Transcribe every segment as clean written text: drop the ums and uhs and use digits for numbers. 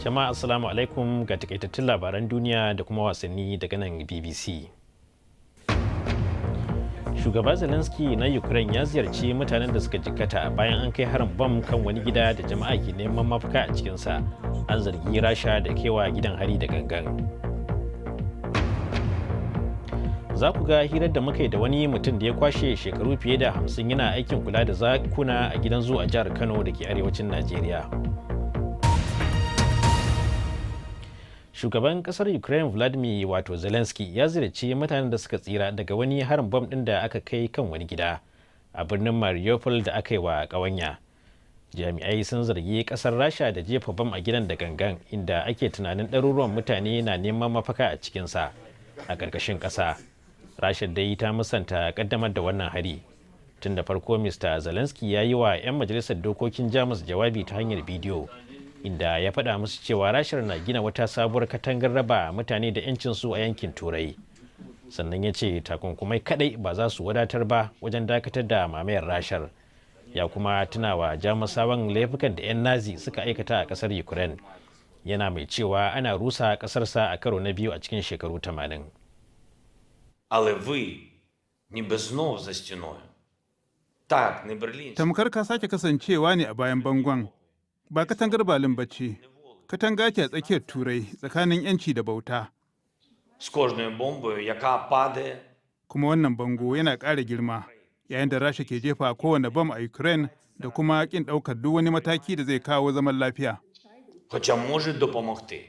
Jama'a assalamu alaikum ga takaitattun labaran duniya da kuma wasanni daga nan BBC. Shugaba Zelensky na Ukraine ya ziyarci mutanen da suka jikkata bayan an kai harin bom kan wani gida da jama'a ke neman mafaka a cikinsa. An zargi Rasha da kewa gidan hari da gangan. Za ku ga hirar da muka yi da wani mutum da ya kwashe shekaru fiye da 50 yana aikin kula da zakuna a gidan zoo a jihar Kano da ke arewacin Najeriya. Shugaban kasar Ukraine Vladimir Zelensky ya ziyarci mutanen da suka tsira daga wani harin bom ɗin da aka kai kan wani gida a birnin Mariupol da aka yi wa ƙawanya. Jami'ai sun zargi kasar Rasha da jefa bom a gidan da gangan, inda ake tunanin ɗaruruwan mutane na neman mafaka a cikinsa a ƙarƙashin ƙasa. Rasha dai ta musanta ƙaddamar da wannan hari. Tun da farko Mr. Zelensky ya yi wa 'yan majalisar dokokin Jamus jawabi ta hanyar bidiyo, inda ya faɗa musu cewa Rashar na gina wata sabuwar katangar raba mutane da 'yancinsu a yankin Turai. Sannan ya ce takunkumai kadai ba za su wadatar ba wajen dakatar da mamayar Rashar. Ya kuma tunawa Jamusawan laifukan da 'yan Nazi suka aikata a ƙasar Ukraine. Yana mai cewa ana rusa ƙasarsa a karo na biyu a cikin shekaru 80. Але ви ніби знов за стіною. Так, не Берлін. Tamkar ka sake kasancewa ne a bayan bangon. Ba katangar Berlin ba ce, katanga ce a tsakiyar Turai tsakanin 'yanci da bauta. З кожною бомбою, яка падає, Kuma wannan bango yana ƙara girma, yayin da Rasha ke jefa kowane bam a Ukraine da kuma ƙin ɗaukar duk wani mataki da zai kawo zaman lafiya. хоча може допомогти.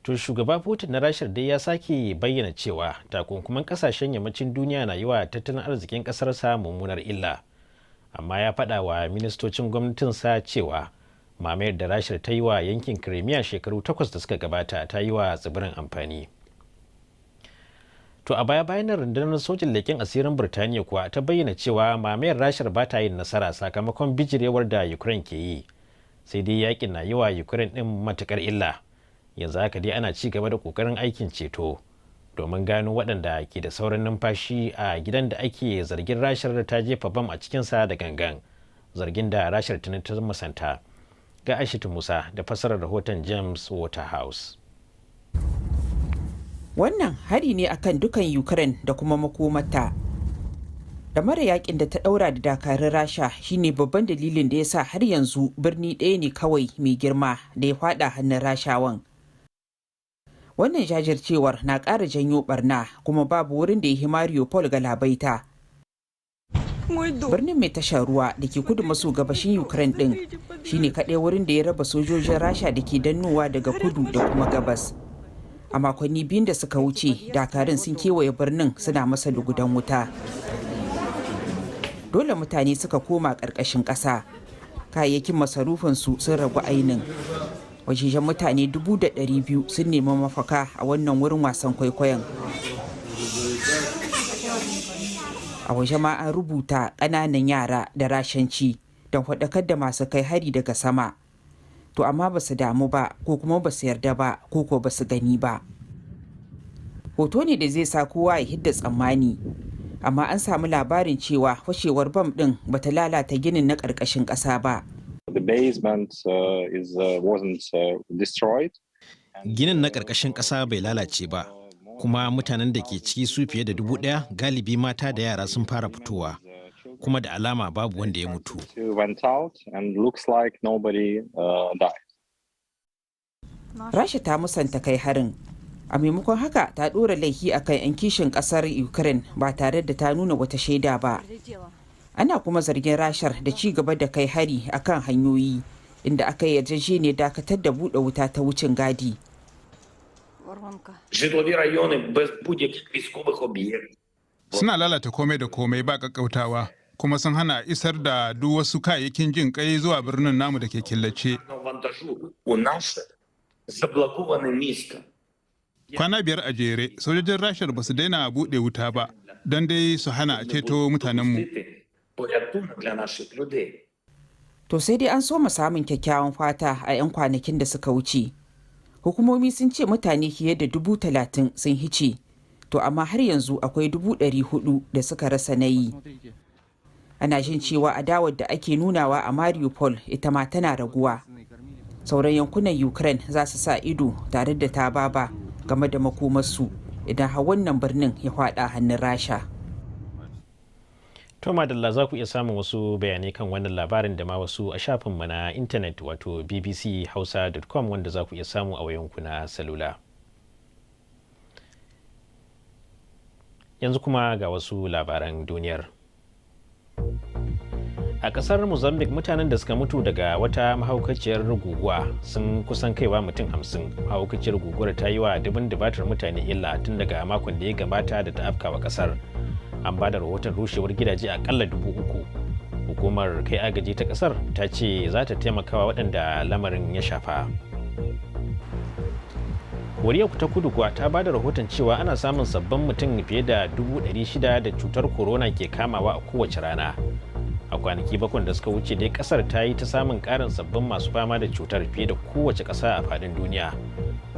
To shugaba Putin na Rashar dai ya sake bayyana cewa takunkuman kasashen yammacin duniya na yi wa tattalin arzikin ƙasarsa mummunar illa. Amma ya faɗa wa ministocin gwamnatinsa cewa mamayar da Rashar ta yi wa yankin Crimea shekaru 8 da suka gabata ta yi wa tsibirin amfani. To a baya-bayan rundunar sojin leƙen asirin Birtaniya kuwa ta bayyana cewa mamayar Rashar ba ta yin nasara sakamakon bijirewar da Ukraine ke yi. Sai dai yakin na yi wa Ukraine ɗin matuƙar illa. Yanzu haka dai ana ci gaba da ƙoƙarin aikin ceto domin gano waɗanda ke da sauran numfashi a gidan da ake zargin Rashar ta jefa bam a cikinsa da gangan, zargin da Rashar tuni ta musanta. Ga Aishatu Musa da fassarar rahoton James Waterhouse. Wannan hari ne akan dukan Ukraine da kuma makomata. Da mara yakin da ta daura da dakarun Rasha shine babban dalilin da ya sa har yanzu birni ɗaya ne kawai mai girma da ya fada hannun Rashawan. Wannan jajircewar na ƙara janyo barna kuma babu wurin da ya yi Mariupol galabaita. Birnin mai tashar ruwa da ke kudu maso gabashin Ukraine ɗin shine kaɗai wurin da ya raba sojojin Rasha da ke dannowa daga kudu da kuma gabas. A makonni biyun da suka wuce, dakarun sun kewaye birnin suna masa lugudan wuta. Dole mutane suka koma ƙarƙashin ƙasa. Kayayyakin masarufinsu sun ragu ainin. Wajejen mutane 200,000 sun nemi mafaka a wannan wurin wasan kwaikwayon. A waje ma an rubuta ƙananan yara da Rashanci don faɗakar da masu kai hari daga sama. To amma ba su damu ba ko kuma ba su yarda ba ko ko ba su gani ba. Hoto ne da zai sa kowa ya hidda tsammani. Amma an samu labarin cewa fashewar bam ɗin bata lalata ginin na ƙarƙashin ƙasa ba. The basement wasn't destroyed. Ginin na ƙarƙashin ƙasa bai lalace ba, kuma mutanen da ke ciki su fiye da 1,000 galibi mata da yara sun fara fitowa, kuma da alama babu wanda ya mutu. Rasha ta musanta kai harin. A maimakon haka ta ɗora laifi akan 'yan kishin ƙasar Ukraine ba tare da ta nuna wata shaida ba. Ana kuma zargin Rashar da ci gaba da kai hari akan hanyoyi inda aka yarjejeniyar dakatar da buɗe wuta ta wucin gadi. Житлові райони без будь-яких військових об'єктів. Suna lalata komai da komai ba ƙaƙƙautawa, kuma sun hana isar da duk wasu kayayyakin jin ƙai zuwa birnin namu da ke killace. Вантажу у наше заблоковане місто. Kwana 5 a jere, sojojin Rashar ba su daina buɗe wuta ba, don dai su hana a ceto mutanenmu. порятунок для наших людей. To sai dai an soma samun kyakkyawan fata a 'yan kwanakin da suka wuce. Hukumomi sun ce mutane fiye da 30,000 sun hice, to amma har yanzu akwai 400,000 da suka rasa nayi. Ana jin cewa adawar da ake nunawa a Mariupol ita ma tana raguwa. Sauran yankunan Ukraine za su sa ido tare da tababa game da makomarsu idan har wannan birnin ya faɗa hannun Rasha. To madalla za ku iya samun wasu bayanai kan wannan labarin da ma wasu a shafinmu na intanet wato bbchausa.com wanda za ku iya samu a wayanku na salula. Yanzu kuma ga wasu labaran duniyar. A ƙasar Mozambique mutanen da suka mutu daga wata mahaukaciyar guguwa sun kusan kaiwa mutum 50. Mahaukaciyar guguwar ta yi wa dubin dubatar mutane illa tun daga makon da ya gabata da ta afkawa ƙasar. An ba da rahoton rushewar gidaje akalla 3,000. Hukumar kai agaji ta ƙasar ta ce za ta taimakawa waɗanda lamarin ya shafa. Koriya ta kudu kuwa ta ba da rahoton cewa ana samun sabbin mutum fiye da 600,000 da cutar corona ke kamawa a kowace rana. A kwanaki 7 da suka wuce dai kasar ta yi ta samun karin sabbin masu fama da cutar fiye da kowace ƙasa a faɗin duniya.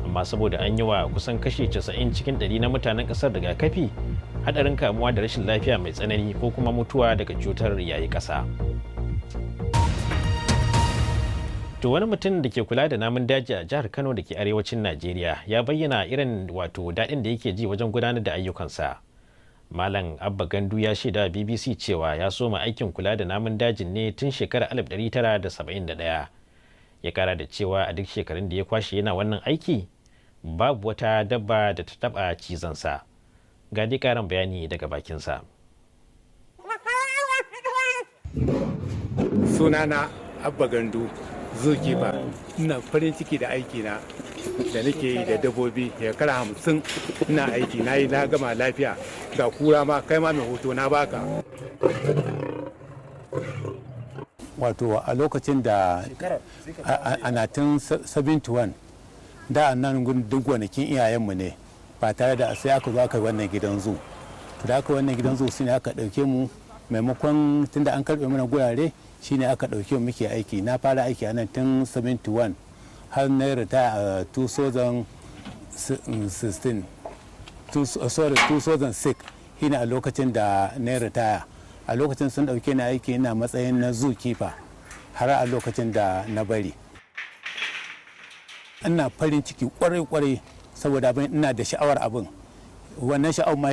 Amma saboda an yi wa kusan kashi 90 cikin 100 na mutanen ƙasar rigakafi, hadarin kamuwa da rashin lafiya mai tsanani ko kuma mutuwa daga cutar yayi ƙasa. To wani mutum da ke kula da namun daji a jihar Kano da ke arewacin Najeriya ya bayyana irin daɗin da yake ji wajen gudanar da ayyukansa. Malam Abba Gandu ya shaida BBC cewa ya soma aikin kula da namun dajin ne tun shekarar 1971. Ya kara da cewa a duk shekarun da ya kwashe yana wannan aiki babu wata dabba da ta taba cizonsa. Ga dai karin bayani daga bakinsa. Sunana Abba Gandu Zukifa, ina farin ciki da aikina da nake yi da dabbobi shekara 50 ina aiki na gama lafiya ga kura ma kai ma mai hoto na baka. Wato a lokacin da a 1971 da nan duk gonakin iyayenmu ne ba tare da sai aka zo aka yi wannan gidan zu. To da aka wannan gidan zu shine aka dauke mu maimakon tunda an karbe mana gurare shine aka dauke mu muke aiki. Na fara aiki a nan tun 71 har na ritaya a 2006 shine a lokacin da na ritaya. A lokacin sun dauke ni aiki ina matsayin na zookeeper har a lokacin da na bari. Ina farin ciki kwarai saboda abin ina da sha'awar abin. Wannan sha'awar ma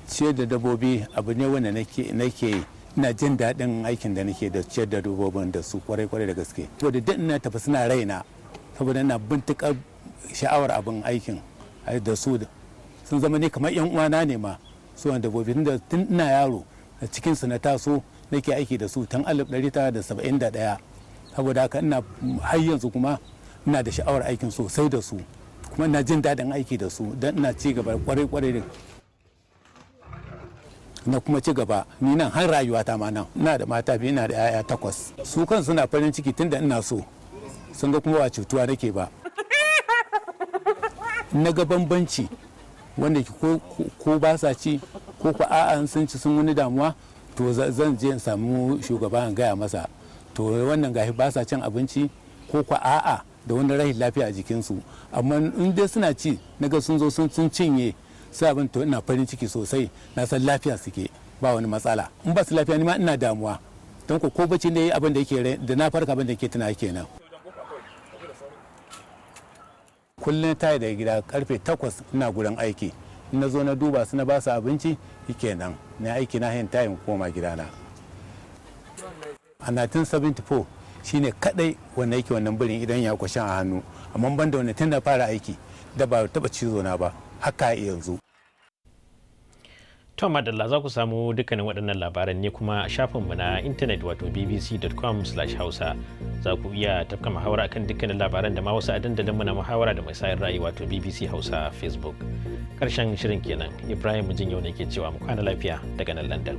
ciyar da dabbobi abu ne wanda nake ina jin daɗin aikin da nake da ciyar da dabbobin da su kwarai da gaske. Saboda duk ina tafi suna raina saboda ina bintikar sha'awar abin aikin da su sun zama ne kamar yan uwana ne ma su wanda dabbobi tun ina yaro a cikin su na taso nake aiki da su tun 1971 saboda haka ina har yanzu kuma ina da sha'awar aikin sosai da su kuma ina jin daɗin aiki da su don ina ci gaba kwarai na kuma ci gaba ni nan har rayuwata ma nan ina da mata biyu ina da 'ya'ya 8 su kan suna farin ciki tunda ina so sun ga kuma ba cutuwa nake ba na ga bambanci wanda ko ba sa ci ko a'a sun ci sun wani damuwa to zan je in samu shugaba in gaya masa to wannan gashi ba sa cin abinci ko a'a da wani rahin lafiya a jikinsu amma in dai suna ci naga sun zo sun cinye sai abin to ina farin ciki sosai na san lafiya suke ba wani matsala in ba su lafiya ni ma ina damuwa don ko bacci ne abin da yake da na farka abin da yake tuna kenan. Kullum tayi daga gida karfe 8 ina gurin aiki in na zo na duba su na ba su abinci kenan na aiki na yin tayin koma gidana. A 1974 shine kadai wanda yake wannan birin idan ya kwashe a hannu amma ban da wani tun da fara aiki da ba taba cizo na ba haka yanzu. Tom Madalla za ku samu dukkanin waɗannan labaran ne kuma a shafinmu na intanet wato bbc.com/hausa za ku iya tafka muhawara akan dukkanin labaran da ma wasu a dandalinmu na muhawara da mai sayar ra'ayi wato BBC Hausa Facebook. Karshen shirin kenan Ibrahim Mijin yau ne ke cewa mu kwana lafiya daga nan London.